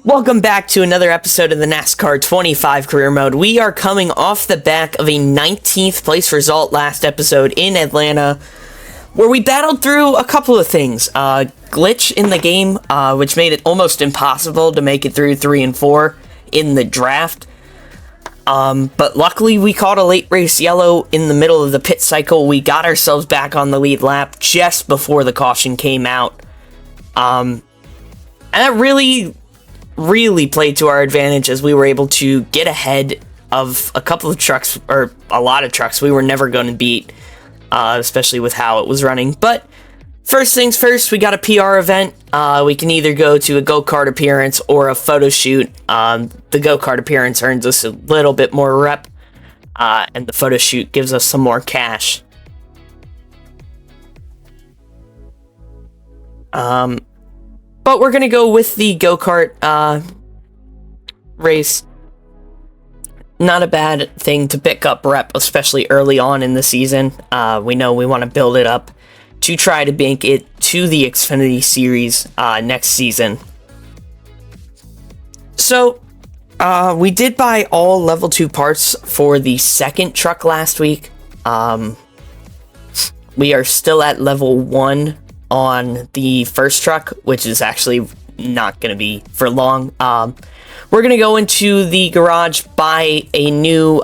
Welcome back to another episode of the NASCAR 25 Career Mode. We are coming off the back of a 19th place result last episode in Atlanta, where we battled through a couple of things. Glitch in the game, which made it almost impossible to make it through 3 and 4 in the draft. But luckily we caught a late race yellow in the middle of the pit cycle. We got ourselves back on the lead lap just before the caution came out. And that really played to our advantage as we were able to get ahead of a couple of trucks, or a lot of trucks we were never going to beat, especially with how it was running. But first things first, we got a PR event. We can either go to a go-kart appearance or a photo shoot. The go-kart appearance earns us a little bit more rep, and the photo shoot gives us some more cash. But we're going to go with the go-kart race. Not a bad thing to pick up rep, especially early on in the season. We know we want to build it up to try to make it to the Xfinity Series next season. So, we did buy all level 2 parts for the second truck last week. We are still at level 1 on the first truck, which is actually not going to be for long. We're going to go into the garage, buy a new,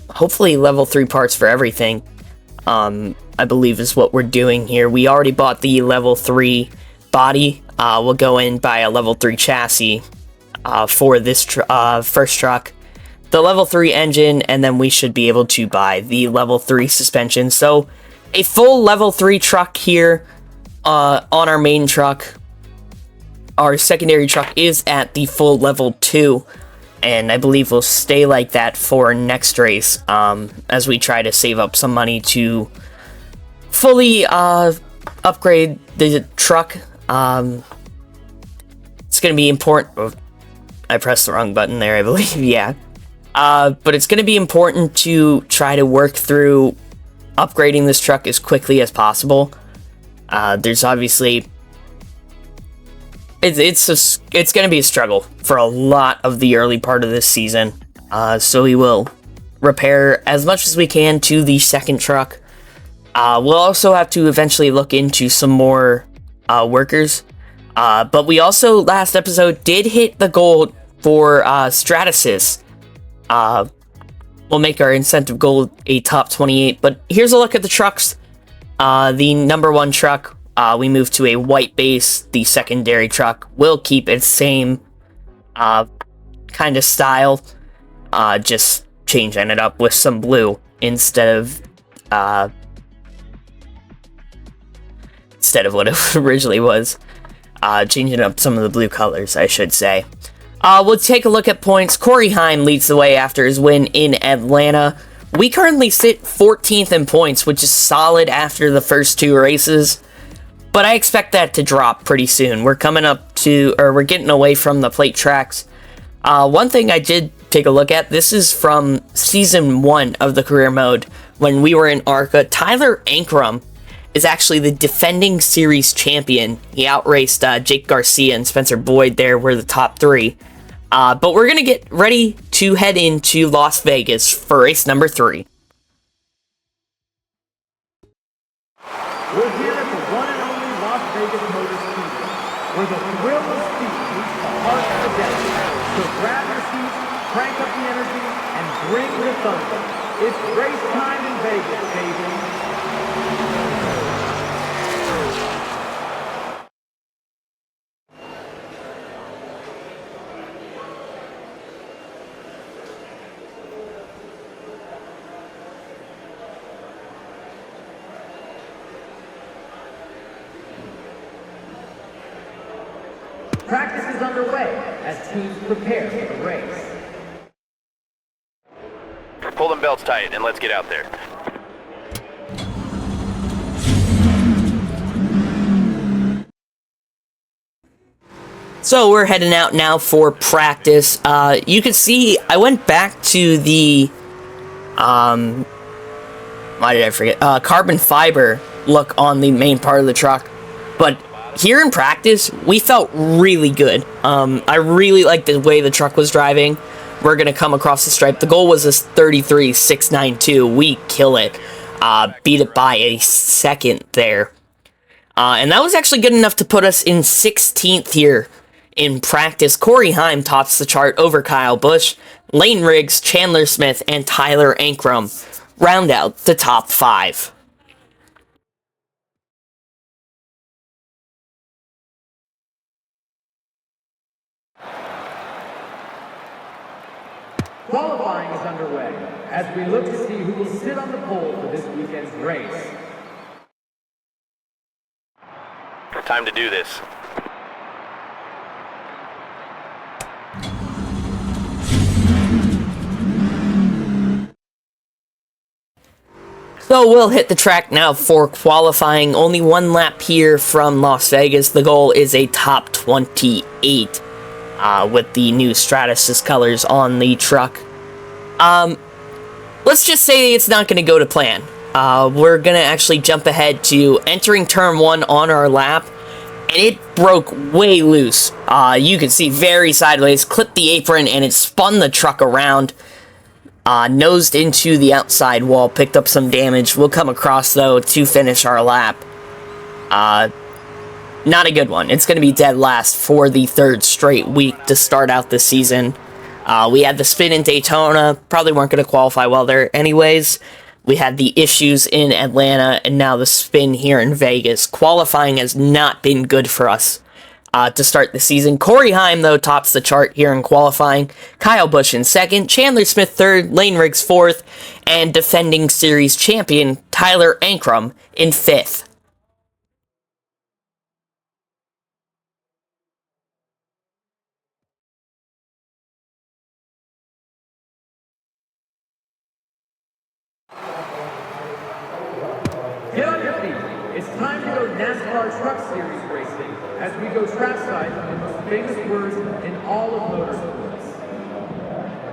hopefully level 3 parts for everything, I believe is what we're doing here. We already bought the level 3 body. We'll go in, buy a level 3 chassis for this first truck, the level 3 engine, and then we should be able to buy the level 3 suspension. So a full level 3 truck here on our main truck. Our secondary truck is at the full level 2, and I believe we'll stay like that for next race, as we try to save up some money to fully upgrade the truck. It's going to be important. Oh, I pressed the wrong button there, I believe. Yeah. But it's going to be important to try to work through upgrading this truck as quickly as possible. There's obviously it's going to be a struggle for a lot of the early part of this season. So we will repair as much as we can to the second truck. We'll also have to eventually look into some more workers. But we also, last episode, did hit the goal for Stratasys. We'll make our incentive goal a top 28. But here's a look at the trucks. The number 1 truck, we moved to a white base. The secondary truck will keep its same kind of style, just changing it up with some blue instead of what it originally was. Changing up some of the blue colors, I should say. We'll take a look at points. Corey Heim leads the way after his win in Atlanta. We currently sit 14th in points, which is solid after the first 2 races, but I expect that to drop pretty soon. We're we're getting away from the plate tracks. One thing I did take a look at, this is from season 1 of the career mode, when we were in ARCA. Tyler Ankrum is actually the defending series champion. He outraced Jake Garcia and Spencer Boyd. There were the top 3. But we're going to get ready to head into Las Vegas for race number 3. We're here at the one and only Las Vegas Motor Speedway, where the thrill of speed meets the heart of the desert. So grab your seats, crank up the energy, and bring the thunder. It's race time in Vegas, baby. Practice is underway as teams prepare for the race. Pull them belts tight and let's get out there. So we're heading out now for practice. You can see I went back to the why did I forget? Carbon fiber look on the main part of the truck, but here in practice, we felt really good. I really liked the way the truck was driving. We're going to come across the stripe. The goal was a 33.692. We kill it. Beat it by a second there. And that was actually good enough to put us in 16th here in practice. Corey Heim tops the chart over Kyle Busch. Lane Riggs, Chandler Smith, and Tyler Ankrum round out the top 5. Qualifying is underway as we look to see who will sit on the pole for this weekend's race. Time to do this. So we'll hit the track now for qualifying. Only one lap here from Las Vegas. The goal is a top 28 with the new Stratus colors on the truck. Let's just say it's not going to go to plan. We're going to actually jump ahead to entering turn 1 on our lap, and it broke way loose. You can see very sideways, clipped the apron, and it spun the truck around. Nosed into the outside wall, picked up some damage. We'll come across, though, to finish our lap. Not a good one. It's going to be dead last for the 3rd straight week to start out the season. We had the spin in Daytona. Probably weren't going to qualify well there anyways. We had the issues in Atlanta, and now the spin here in Vegas. Qualifying has not been good for us to start the season. Corey Heim, though, tops the chart here in qualifying. Kyle Busch in 2nd, Chandler Smith 3rd, Lane Riggs 4th, and defending series champion Tyler Ankrum in 5th. Get on your feet. It's time to go NASCAR Truck Series racing as we go trackside on the most famous words in all of motorsports.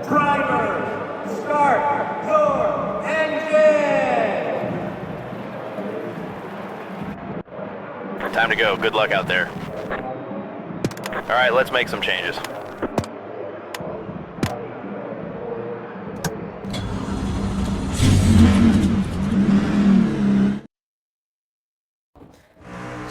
Driver, start your engine! Time to go. Good luck out there. All right, let's make some changes.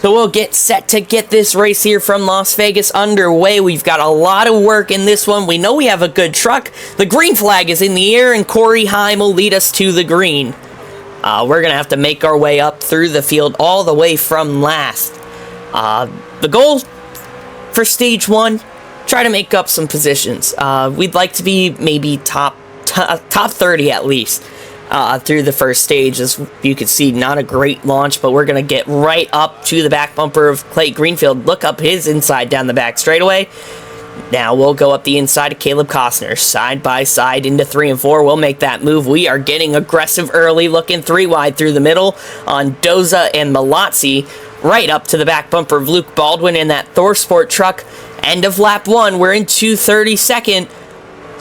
So we'll get set to get this race here from Las Vegas underway. We've got a lot of work in this one. We know we have a good truck. The green flag is in the air, and Corey Heim will lead us to the green. We're going to have to make our way up through the field all the way from last. The goal for stage 1, try to make up some positions. We'd like to be maybe top 30 at least. Through the first stage. As you can see, not a great launch, but we're going to get right up to the back bumper of Clay Greenfield. Look up his inside down the back straightaway. Now we'll go up the inside of Caleb Costner. Side by side into 3 and 4. We'll make that move. We are getting aggressive early, looking 3 wide through the middle on Doza and Malazzi. Right up to the back bumper of Luke Baldwin in that Thor Sport truck. End of lap 1. We're in 232nd.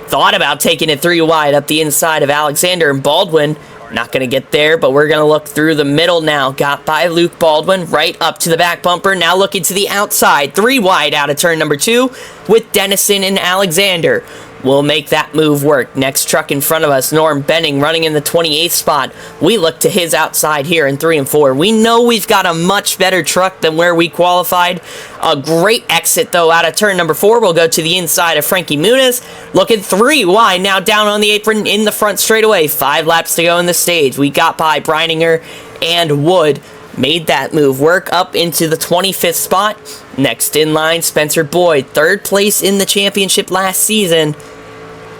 Thought about taking it 3 wide up the inside of Alexander and Baldwin. Not going to get there, but we're going to look through the middle now. Got by Luke Baldwin, right up to the back bumper. Now looking to the outside. 3 wide out of turn number 2 with Dennison and Alexander. We'll make that move work. Next truck in front of us, Norm Benning running in the 28th spot. We look to his outside here in 3 and 4. We know we've got a much better truck than where we qualified. A great exit, though, out of turn number 4. We'll go to the inside of Frankie Muniz. Looking 3 wide now down on the apron in the front straightaway. 5 laps to go in the stage. We got by Breininger and Wood. Made that move work up into the 25th spot. Next in line, Spencer Boyd. 3rd place in the championship last season.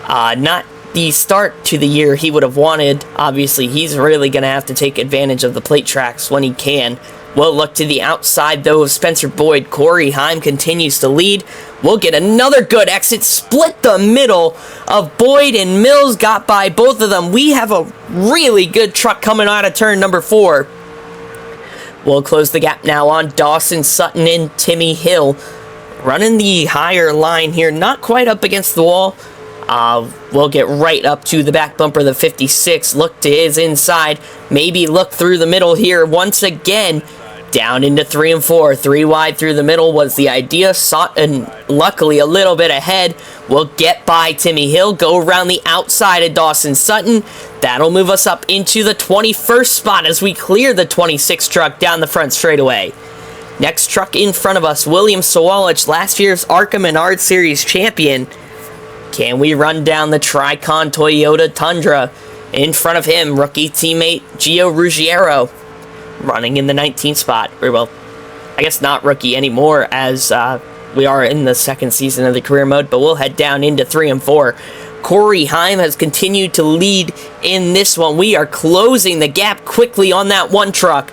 Not the start to the year he would have wanted. Obviously, he's really going to have to take advantage of the plate tracks when he can. We'll look to the outside, though, of Spencer Boyd. Corey Heim continues to lead. We'll get another good exit. Split the middle of Boyd and Mills. Got by both of them. We have a really good truck coming out of turn number 4. We'll close the gap now on Dawson Sutton and Timmy Hill. Running the higher line here. Not quite up against the wall. We'll get right up to the back bumper of the 56. Look to his inside. Maybe look through the middle here once again. Down into 3 and 4. 3 wide through the middle was the idea. Sought, and luckily a little bit ahead. We'll get by Timmy Hill. Go around the outside of Dawson Sutton. That'll move us up into the 21st spot as we clear the 26 truck down the front straightaway. Next truck in front of us, William Sawalich, last year's ARCA Menard Series champion. Can we run down the Tricon Toyota Tundra? In front of him, rookie teammate Gio Ruggiero, running in the 19th spot. Or, well, I guess not rookie anymore, as we are in the second season of the career mode, but we'll head down into 3 and 4. Corey Heim has continued to lead in this one. We are closing the gap quickly on that one truck.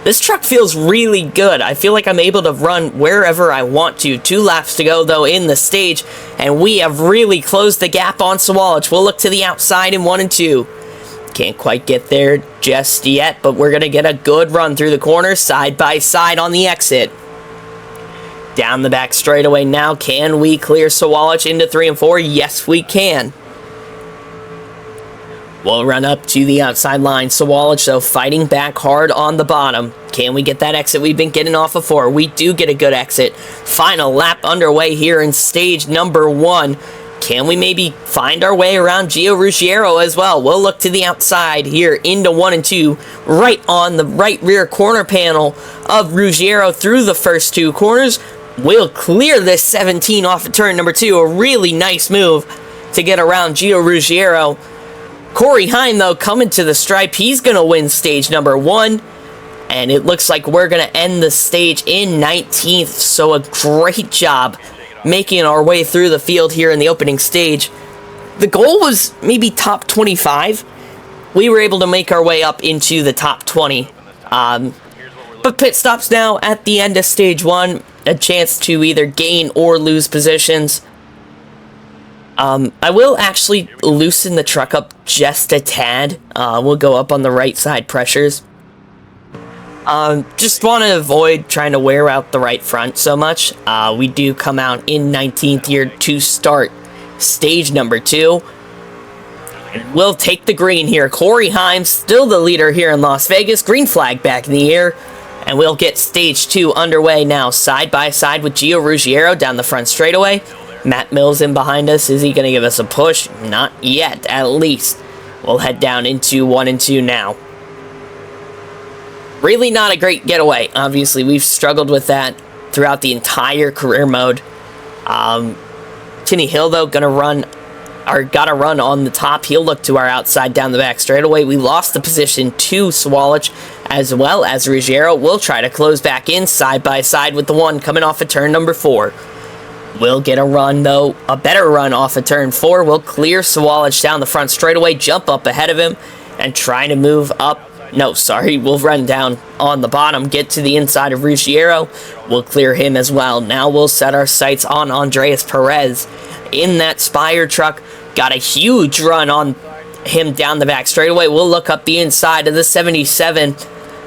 This truck feels really good. I feel like I'm able to run wherever I want to. 2 laps to go, though, in the stage, and we have really closed the gap on Sawalich. We'll look to the outside in 1 and 2. Can't quite get there just yet, but we're going to get a good run through the corner, side by side on the exit. Down the back straightaway now. Can we clear Sawalich into 3 and 4? Yes, we can. We'll run up to the outside line. Sawalich, though, fighting back hard on the bottom. Can we get that exit we've been getting off of 4? We do get a good exit. Final lap underway here in stage number 1. Can we maybe find our way around Gio Ruggiero as well? We'll look to the outside here into 1 and 2. Right on the right rear corner panel of Ruggiero through the first 2 corners. We'll clear this 17 off of turn number 2. A really nice move to get around Gio Ruggiero. Corey Heim, though, coming to the stripe. He's going to win stage number 1. And it looks like we're going to end the stage in 19th. So a great job making our way through the field here in the opening stage. The goal was maybe top 25. We were able to make our way up into the top 20. But pit stops now at the end of stage 1. A chance to either gain or lose positions. I will actually loosen the truck up just a tad. We'll go up on the right side pressures. Just want to avoid trying to wear out the right front so much. We do come out in 19th here to start stage number 2. We'll take the green here. Corey Heim, still the leader here in Las Vegas. Green flag back in the air. And we'll get stage 2 underway now, side by side with Gio Ruggiero down the front straightaway. Matt Mills in behind us. Is he going to give us a push? Not yet, at least. We'll head down into 1 and 2 now. Really not a great getaway. Obviously, we've struggled with that throughout the entire career mode. Timmy Hill, though, gotta run on the top. He'll look to our outside down the back straightaway. We lost the position to Sawalich as well as Ruggiero. We'll try to close back in side by side with the one coming off of turn number 4. We'll get a run, though, a better run off of turn 4. We'll clear Sawalich down the front straightaway, jump up ahead of him, and try to move up. No, sorry, we'll run down on the bottom, get to the inside of Ruggiero. We'll clear him as well. Now we'll set our sights on Andreas Perez in that Spire truck. Got a huge run on him down the back straightaway. We'll look up the inside of the 77.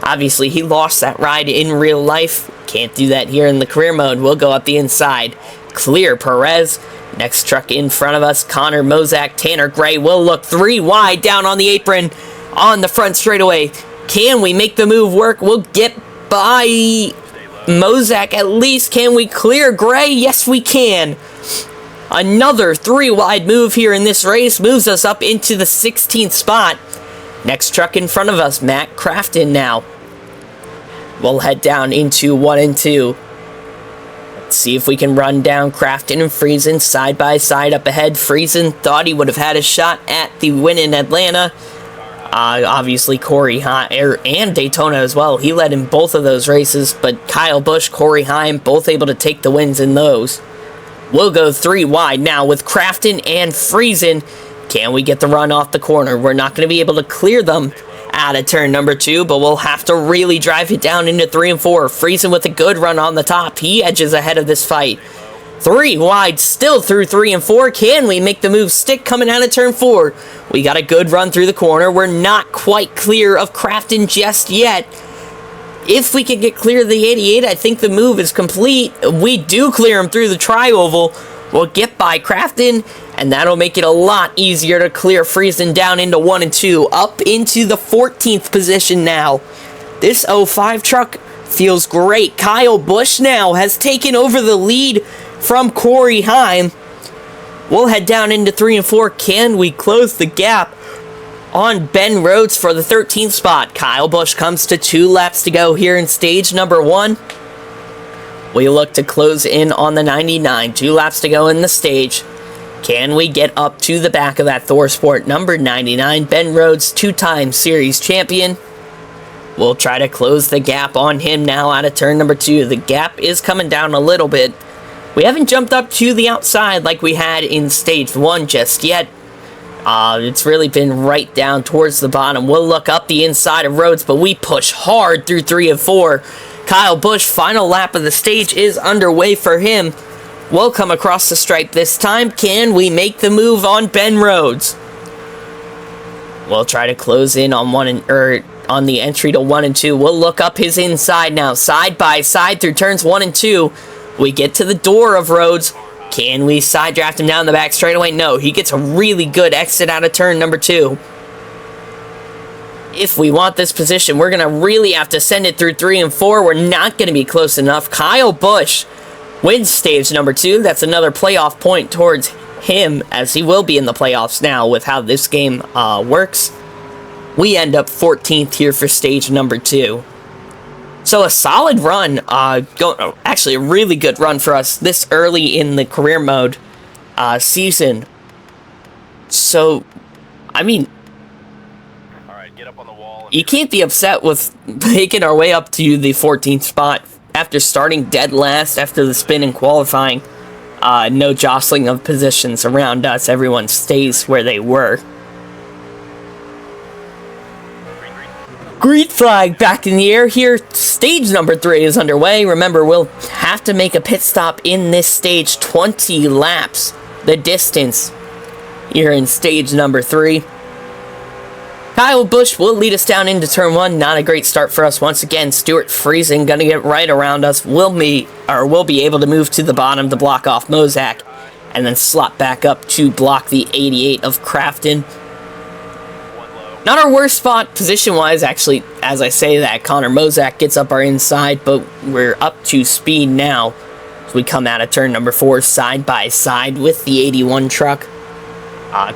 Obviously, he lost that ride in real life. Can't do that here in the career mode. We'll go up the inside. Clear Perez. Next truck in front of us, Connor Mozak, Tanner Gray. We'll look 3 wide down on the apron on the front straightaway. Can we make the move work? We'll get by Mozak at least. Can we clear Gray? Yes, we can. Another 3 wide move here in this race moves us up into the 16th spot. Next truck in front of us, Matt Crafton now. We'll head down into 1 and 2. Let's see if we can run down Crafton and Friesen side by side up ahead. Friesen thought he would have had a shot at the win in Atlanta. Obviously, Corey Heim, and Daytona as well. He led in both of those races, but Kyle Busch, Corey Heim, both able to take the wins in those. We'll go 3 wide now with Crafton and Friesen. Can we get the run off the corner? We're not going to be able to clear them out of turn number 2, but we'll have to really drive it down into 3 and 4. Friesen with a good run on the top. He edges ahead of this fight. 3 wide, still through 3 and 4. Can we make the move stick coming out of turn 4? We got a good run through the corner. We're not quite clear of Crafton just yet. If we can get clear of the 88, I think the move is complete. We do clear him through the tri-oval. We'll get by Crafton, and that'll make it a lot easier to clear Friesen down into 1 and 2. Up into the 14th position now. This 05 truck Feels great. Kyle Busch now has taken over the lead from Corey Heim. We'll head down into 3 and 4. Can we close the gap on Ben Rhodes for the 13th spot? Kyle Busch comes to 2 laps to go here in stage number 1. We look to close in on the 99. 2 laps to go in the stage. Can we get up to the back of that ThorSport number 99? Ben Rhodes, 2-time series champion. We'll try to close the gap on him now out of turn number 2. The gap is coming down a little bit. We haven't jumped up to the outside like we had in stage 1 just yet. It's really been right down towards the bottom. We'll look up the inside of Rhodes, but we push hard through 3 and 4. Kyle Busch, final lap of the stage is underway for him. We'll come across the stripe this time. Can we make the move on Ben Rhodes? We'll try to close in on on the entry to 1 and 2. We'll look up his inside now, side by side through turns 1 and 2. We get to the door of Rhodes. Can we side draft him down the back straightaway? No, he gets a really good exit out of turn number 2. If we want this position, we're going to really have to send it through 3 and 4. We're not going to be close enough. Kyle Busch wins stage number 2. That's another playoff point towards him, as he will be in the playoffs now with how this game works. We end up 14th here for stage number 2. So a solid run, actually a really good run for us this early in the career mode season. So, I mean, All right, get up on the wall. you can't be upset with making our way up to the 14th spot after starting dead last after the spin and qualifying. No jostling of positions around us. Everyone stays where they were. Green flag back in the air here. Stage number 3 is underway. Remember, we'll have to make a pit stop in this stage. 20 laps, the distance here in stage number 3. Kyle Busch will lead us down into turn 1. Not a great start for us once again. Stuart Friesen gonna get right around us. We'll be able to move to the bottom to block off Mozak, and then slot back up to block the 88 of Crafton. Not our worst spot position-wise, actually, as I say that. Connor Mozak gets up our inside, but we're up to speed now. As we come out of turn number 4 side by side with the 81 truck.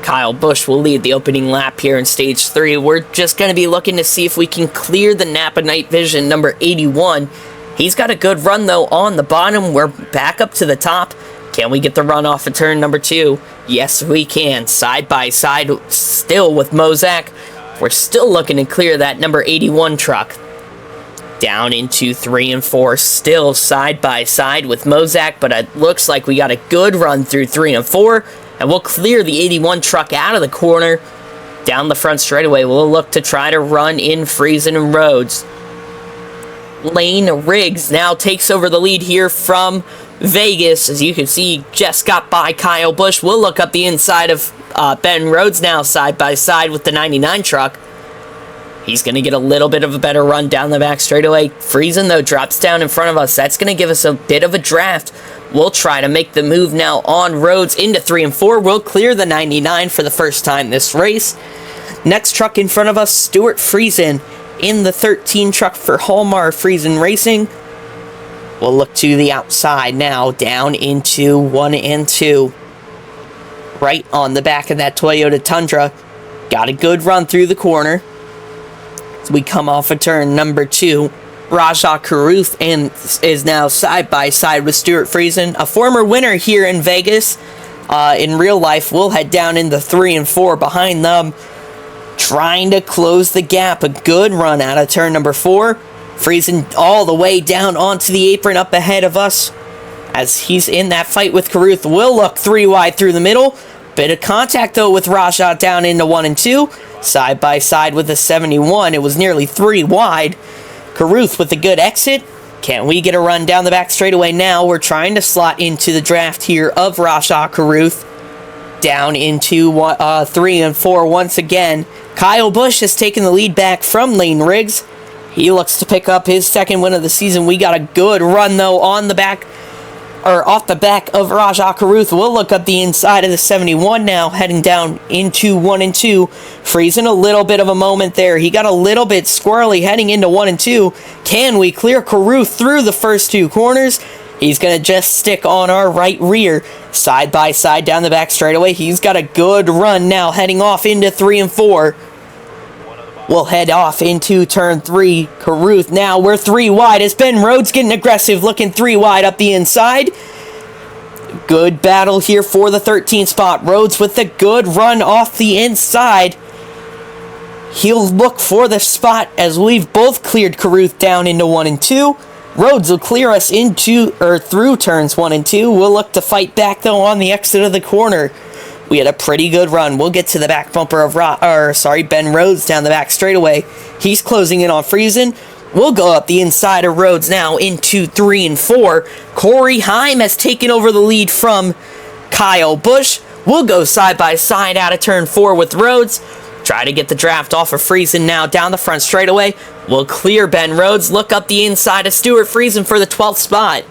Kyle Busch will lead the opening lap here in stage 3. We're just going to be looking to see if we can clear the Napa Night Vision number 81. He's got a good run, though, on the bottom. We're back up to the top. Can we get the run off of turn number 2? Yes, we can. Side by side still with Mozak. We're still looking to clear that number 81 truck. Down into 3 and 4, still side by side with Mozak, but it looks like we got a good run through 3 and 4, and we'll clear the 81 truck out of the corner. Down the front straightaway, we'll look to try to run in Friesen and Rhodes. Lane Riggs now takes over the lead here from Vegas. As you can see, just got by Kyle Busch. We'll look up the inside of Ben Rhodes now, side by side with the 99 truck. He's going to get a little bit of a better run down the back straightaway. Friesen, though, drops down in front of us. That's going to give us a bit of a draft. We'll try to make the move now on Rhodes into 3 and 4. We'll clear the 99 for the first time this race. Next truck in front of us, Stuart Friesen in the 13 truck for Hallmar Friesen Racing. We'll look to the outside now, down into 1 and 2. Right on the back of that Toyota Tundra. Got a good run through the corner. As we come off of turn number 2, Rajah Caruth is now side by side with Stuart Friesen, a former winner here in Vegas. In real life, we'll head down into 3 and 4 behind them, trying to close the gap. A good run out of turn number 4. Friesen all the way down onto the apron up ahead of us. As he's in that fight with Caruth, we'll look 3 wide through the middle. Bit of contact, though, with Rajah down into 1 and 2. Side by side with the 71. It was nearly 3 wide. Caruth with a good exit. Can we get a run down the back straightaway now? We're trying to slot into the draft here of Rajah Caruth. Down into 3 and 4 once again. Kyle Busch has taken the lead back from Lane Riggs. He looks to pick up his second win of the season. We got a good run, though, on the back or off the back of Rajah Caruth. We'll look up the inside of the 71 now, heading down into 1 and 2. Freezing a little bit of a moment there. He got a little bit squirrely heading into 1 and 2. Can we clear Caruth through the first two corners? He's going to just stick on our right rear. Side by side down the back straightaway. He's got a good run now, heading off into 3 and 4. We'll head off into turn 3. Caruth now, we're 3 wide. It's Ben Rhodes getting aggressive, looking 3 wide up the inside. Good battle here for the 13th spot. Rhodes with a good run off the inside. He'll look for the spot as we've both cleared Caruth down into 1 and 2. Rhodes will clear us into or through turns 1 and 2. We'll look to fight back though on the exit of the corner. We had a pretty good run. We'll get to the back bumper of Ben Rhodes down the back straightaway. He's closing in on Friesen. We'll go up the inside of Rhodes now into 3 and 4. Corey Heim has taken over the lead from Kyle Busch. We'll go side by side out of turn 4 with Rhodes. Try to get the draft off of Friesen now down the front straightaway. We'll clear Ben Rhodes. Look up the inside of Stuart Friesen for the 12th spot.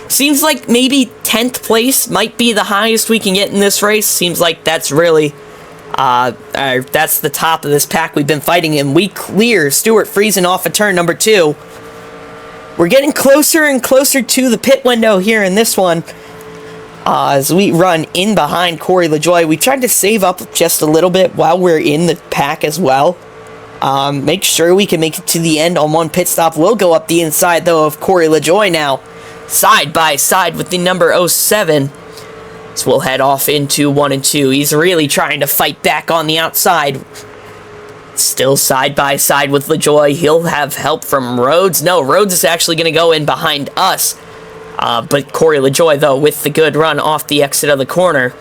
Seems like maybe 10th place might be the highest we can get in this race. Seems like that's really, that's the top of this pack we've been fighting in. We clear Stuart Friesen off of turn number 2. We're getting closer and closer to the pit window here in this one. As we run in behind Corey LaJoie. We tried to save up just a little bit while we're in the pack as well. Make sure we can make it to the end on one pit stop. We'll go up the inside though of Corey LaJoie now. Side by side with the number 07. So we'll head off into 1 and 2. He's really trying to fight back on the outside. Still side by side with LaJoie. He'll have help from Rhodes. No, Rhodes is actually going to go in behind us. But Corey LaJoie, though, with the good run off the exit of the corner.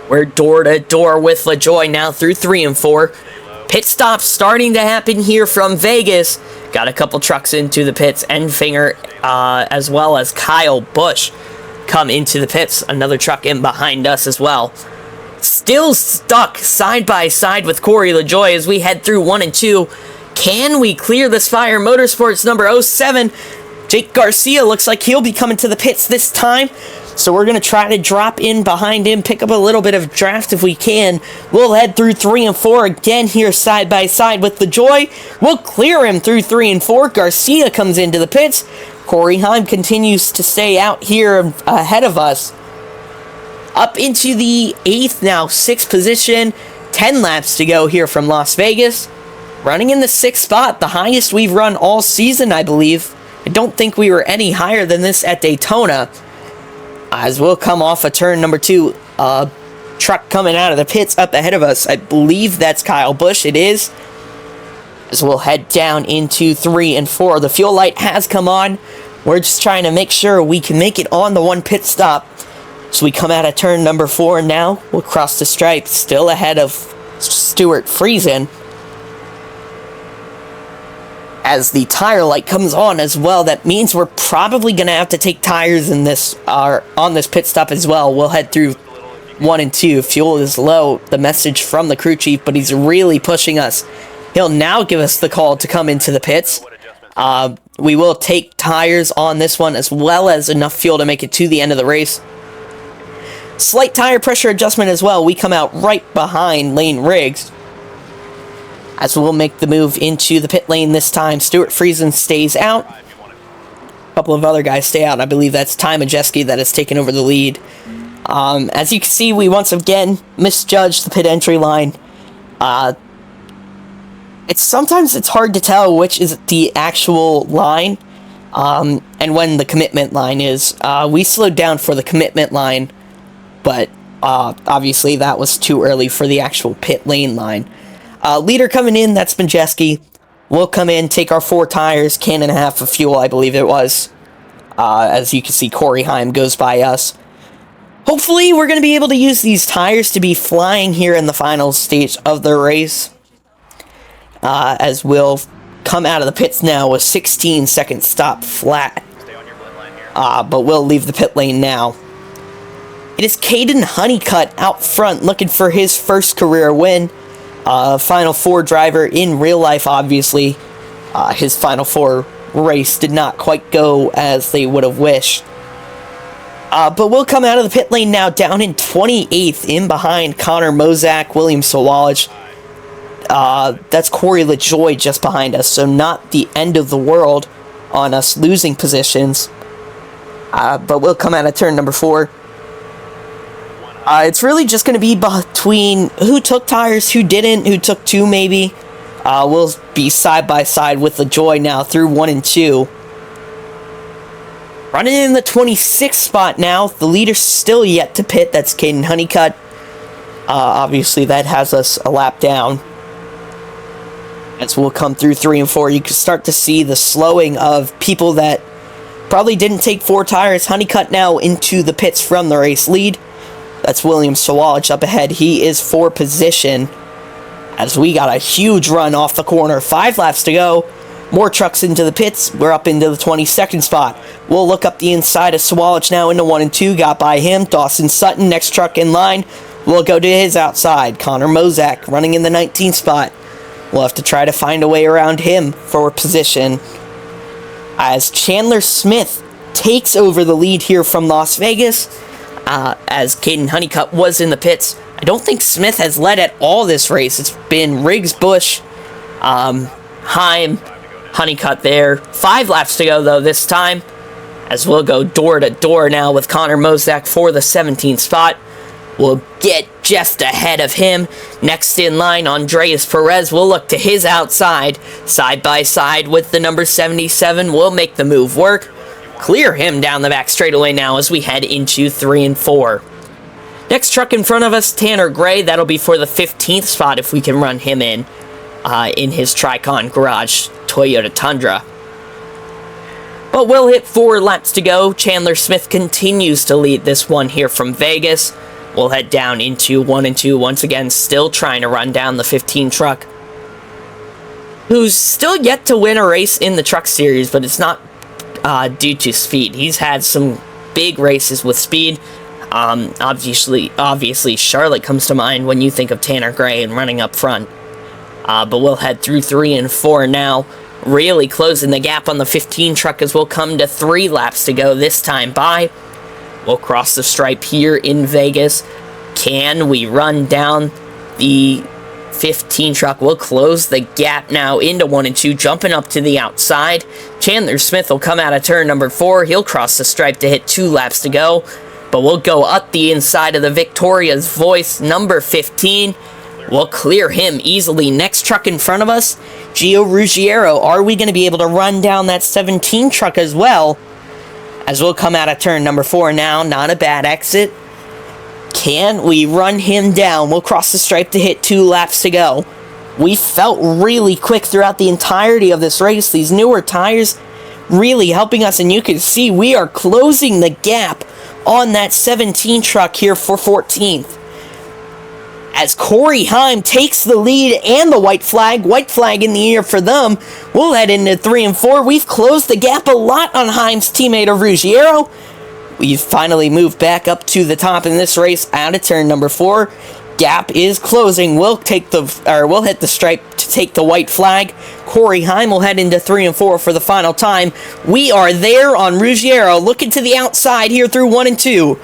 We're door to door with LaJoie now through 3 and 4. Pit stops starting to happen here from Vegas. Got a couple trucks into the pits. Enfinger, as well as Kyle Busch, come into the pits. Another truck in behind us as well. Still stuck side by side with Corey LaJoie as we head through 1 and 2. Can we clear this Fire Motorsports number 07? Jake Garcia looks like he'll be coming to the pits this time. So we're going to try to drop in behind him, pick up a little bit of draft if we can. We'll head through 3 and 4 again here side by side with LaJoie. We'll clear him through 3 and 4. Garcia comes into the pits. Corey Heim continues to stay out here ahead of us. Up into the 8th now, 6th position. 10 laps to go here from Las Vegas. Running in the 6th spot, the highest we've run all season, I believe. I don't think we were any higher than this at Daytona. As we'll come off of turn number 2, truck coming out of the pits up ahead of us. I believe that's Kyle Busch. It is. As we'll head down into 3 and 4. The fuel light has come on. We're just trying to make sure we can make it on the one pit stop. So we come out of turn number 4 now. We'll cross the stripe, still ahead of Stuart Friesen. As the tire light comes on as well, that means we're probably going to have to take tires in this on this pit stop as well. We'll head through 1 and 2. Fuel is low. The message from the crew chief, but he's really pushing us. He'll now give us the call to come into the pits. We will take tires on this one as well as enough fuel to make it to the end of the race. Slight tire pressure adjustment as well. We come out right behind Lane Riggs. As we'll make the move into the pit lane this time. Stuart Friesen stays out. A couple of other guys stay out. I believe that's Ty Majeski that has taken over the lead. As you can see, we once again misjudged the pit entry line. Sometimes it's hard to tell which is the actual line and when the commitment line is. We slowed down for the commitment line, but obviously that was too early for the actual pit lane line. Leader coming in, that's Majeski. We'll come in, take our 4 tires, can and a half of fuel, I believe it was. As you can see, Corey Heim goes by us. Hopefully, we're going to be able to use these tires to be flying here in the final stage of the race. As we'll come out of the pits now with 16-second stop flat. Stay on your pit line here. But we'll leave the pit lane now. It is Caden Honeycutt out front looking for his first career win. Final 4 driver in real life, obviously. His Final 4 race did not quite go as they would have wished. But we'll come out of the pit lane now down in 28th in behind Connor Mozak, William Sawalich. That's Corey LaJoy just behind us, so not the end of the world on us losing positions. But we'll come out of turn number 4. It's really just going to be between who took tires, who didn't, who took 2 maybe. We'll be side by side with LaJoy now through 1 and 2. Running in the 26th spot now. The leader's still yet to pit. That's Caden Honeycutt. Obviously, that has us a lap down. As we'll come through 3 and 4, you can start to see the slowing of people that probably didn't take 4 tires. Honeycutt now into the pits from the race lead. That's William Sawalich up ahead. He is for position. As we got a huge run off the corner. 5 laps to go. More trucks into the pits. We're up into the 22nd spot. We'll look up the inside of Sawalich now into 1 and 2. Got by him. Dawson Sutton, next truck in line. We'll go to his outside. Connor Mozak running in the 19th spot. We'll have to try to find a way around him for position. As Chandler Smith takes over the lead here from Las Vegas. As Caden Honeycutt was in the pits. I don't think Smith has led at all this race. It's been Riggs, Bush, Heim, Honeycutt there. 5 laps to go, though, this time. As we'll go door to door now with Connor Mozak for the 17th spot. We'll get just ahead of him. Next in line, Andreas Perez. We'll look to his outside. Side by side with the number 77. We'll make the move work. Clear him down the back straightaway now as we head into 3 and 4. Next truck in front of us, Tanner Gray. That'll be for the 15th spot if we can run him in his Tricon Garage Toyota Tundra. But we'll hit 4 laps to go. Chandler Smith continues to lead this one here from Vegas. We'll head down into 1 and 2 once again, still trying to run down the 15 truck, who's still yet to win a race in the truck series, but it's not due to speed. He's had some big races with speed. Obviously, Charlotte comes to mind when you think of Tanner Gray and running up front. But we'll head through 3 and 4 now, really closing the gap on the 15 truck as we'll come to 3 laps to go this time by. We'll cross the stripe here in Vegas. Can we run down the 15 truck? We'll close the gap now into 1 and 2, jumping up to the outside. Chandler Smith will come out of turn number 4. He'll cross the stripe to hit 2 laps to go. But we'll go up the inside of the Victoria's Voice, number 15. We'll clear him easily. Next truck in front of us, Gio Ruggiero. Are we going to be able to run down that 17 truck as well? As we'll come out of turn number 4 now. Not a bad exit. Can we run him down? We'll cross the stripe to hit 2 laps to go. We felt really quick throughout the entirety of this race. These newer tires really helping us, and you can see we are closing the gap on that 17 truck here for 14th. As Corey Heim takes the lead and the white flag in the air for them. We'll head into 3 and 4. We've closed the gap a lot on Heim's teammate of Ruggiero. We've finally moved back up to the top in this race out of turn number 4. Gap is closing. We'll hit the stripe to take the white flag. Corey Heim will head into 3 and 4 for the final time. We are there on Ruggiero, looking to the outside here through 1 and 2.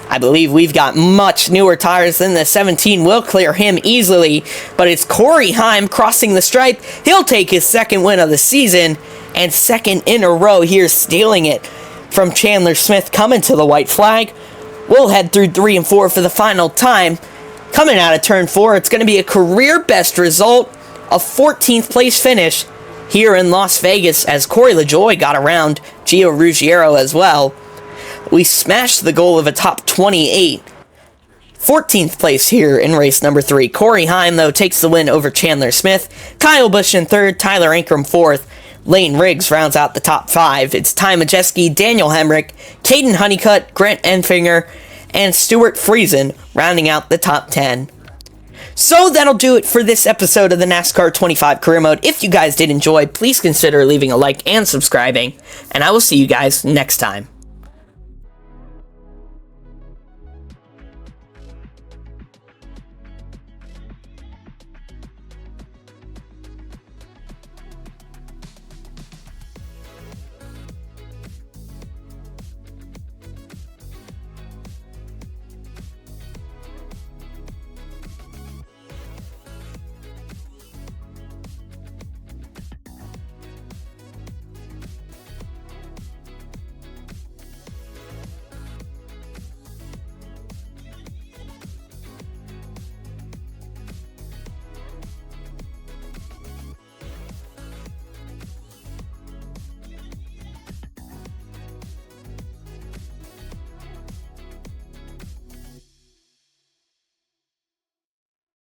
I believe we've got much newer tires than the 17. We'll clear him easily, but it's Corey Heim crossing the stripe. He'll take his 2nd win of the season, and 2nd in a row here, stealing it from Chandler Smith coming to the white flag. We'll head through 3 and 4 for the final time. Coming out of turn 4, it's going to be a career best result, a 14th place finish here in Las Vegas as Corey LaJoy got around Gio Ruggiero as well. We smashed the goal of a top 28. 14th place here in race number 3. Corey Heim, though, takes the win over Chandler Smith. Kyle Busch in 3rd, Tyler Ankrum 4th. Lane Riggs rounds out the top 5. It's Ty Majeski, Daniel Hemrick, Caden Honeycutt, Grant Enfinger, and Stuart Friesen rounding out the top 10. So that'll do it for this episode of the NASCAR 25 Career Mode. If you guys did enjoy, please consider leaving a like and subscribing, and I will see you guys next time.